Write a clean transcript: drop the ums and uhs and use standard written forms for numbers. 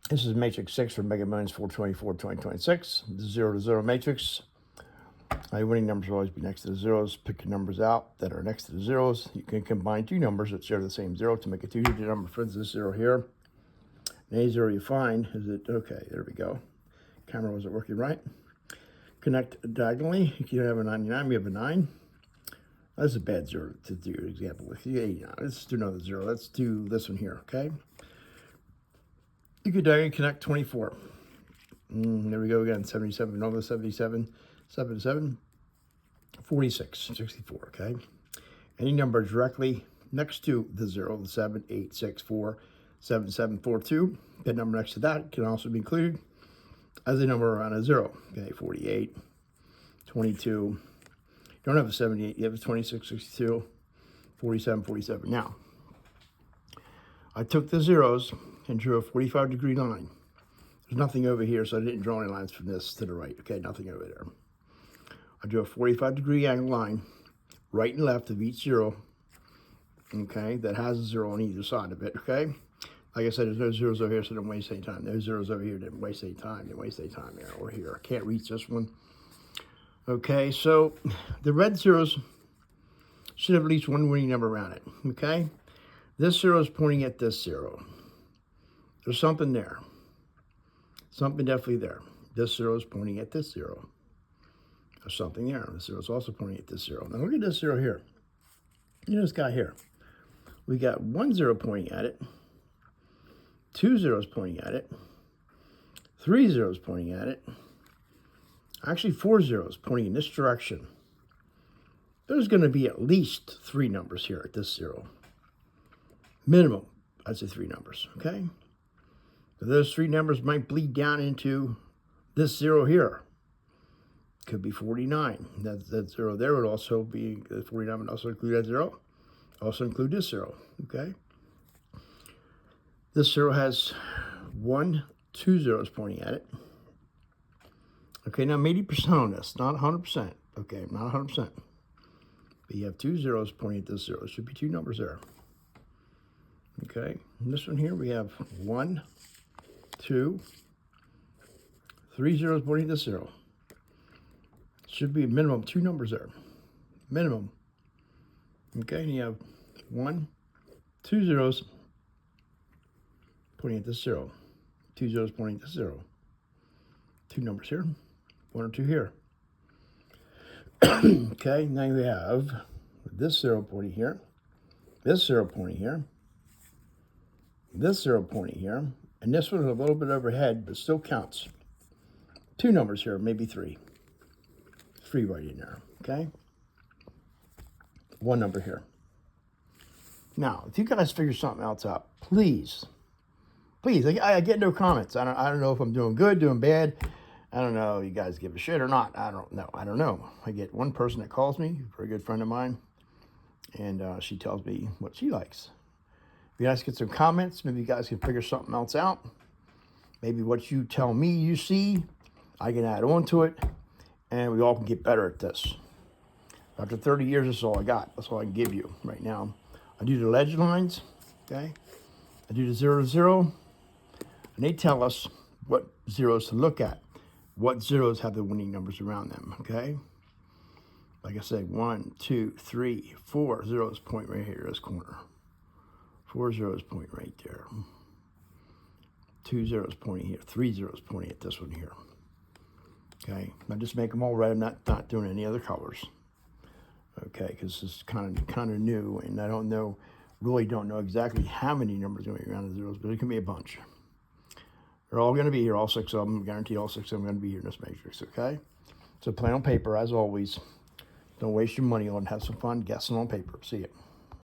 This is matrix 6 for Mega Millions 424 2026. The 0 to 0 matrix. Your winning numbers will always be next to the zeros. Pick your numbers out that are next to the zeros. You can combine two numbers that share the same zero to make a two-digit number. For instance, 0 here. And a 0 you find, is it, okay, there we go. Camera wasn't working right. Connect diagonally. You have a 99, we have a 9. That's a bad 0 to do an example with. 89. Let's do another 0. Let's do this one here, okay? You could diagonally connect 24. There we go again, 77, another 77, 77, 46, 64, okay? Any number directly next to the 0, the 7, 8, 6, 4, 7, 7, 4, 2, that number next to that can also be included as a number around a 0, okay? 48, 22, you don't have a 78, you have a 26, 62, 47, 47. Now, I took the zeros and drew a 45-degree line. There's nothing over here, so I didn't draw any lines from this to the right. Okay, nothing over there. I drew a 45-degree angle line, right and left of each 0, okay, that has a 0 on either side of it, okay? Like I said, there's no zeros over here, so don't waste any time. Those zeros over here didn't waste any time. Didn't waste any time there or here. I can't reach this one. Okay, so the red zeros should have at least one winning number around it, okay? This 0 is pointing at this 0. There's something there. Something definitely there. This 0 is pointing at this 0. There's something there. This 0 is also pointing at this 0. Now look at this 0 here. You know this guy here. We got 1 0 pointing at it, 2 zeros pointing at it, 3 zeros pointing at it, actually 4 zeros pointing in this direction. There's going to be at least 3 numbers here at this 0. Minimum, I'd say 3 numbers, okay? Those 3 numbers might bleed down into this 0 here. Could be 49. That 0 there would also be, 49 would also include that 0. Also include this 0, okay? This 0 has 1, 2 zeros pointing at it. Okay, now I'm 80% on this, not 100%. Okay, not 100%. But you have 2 zeros pointing at this 0. There should be 2 numbers there. Okay, and this one here we have 1, 2, 3 zeros pointing at this 0. Should be a minimum 2 numbers there. Minimum. Okay, and you have 1, 2 zeros pointing at this 0. 2 zeros pointing at this 0. 2 numbers here. 1 or 2 here. Okay, now you have this 0 pointing here. This 0 pointing here. This 0 pointing here. And this one is a little bit overhead, but still counts. 2 numbers here, maybe 3. 3 right in there, okay? 1 number here. Now, if you guys figure something else out, please, I get no comments. I don't know if I'm doing good, doing bad. I don't know if you guys give a shit or not. I don't know. I get one person that calls me, a very good friend of mine, and she tells me what she likes. If you guys get some comments, maybe you guys can figure something else out. Maybe what you tell me you see, I can add on to it, and we all can get better at this. After 30 years, that's all I got. That's all I can give you right now. I do the legend lines, okay? I do the 0 to 0, and they tell us what zeros to look at. What zeros have the winning numbers around them, okay? Like I said, 1, 2, 3, 4 zeros point right here, this corner. 4 zeros point right there. 2 zeros pointing here. 3 zeros pointing at this one here. Okay, I just make them all red. I'm not doing any other colors. Okay, because this is kind of new, and I really don't know exactly how many numbers are going to be around the zeros, but it can be a bunch. They're all going to be here, all 6 of them. Guaranteed all 6 of them are going to be here in this matrix, okay? So plan on paper, as always. Don't waste your money on it. Have some fun guessing on paper. See ya.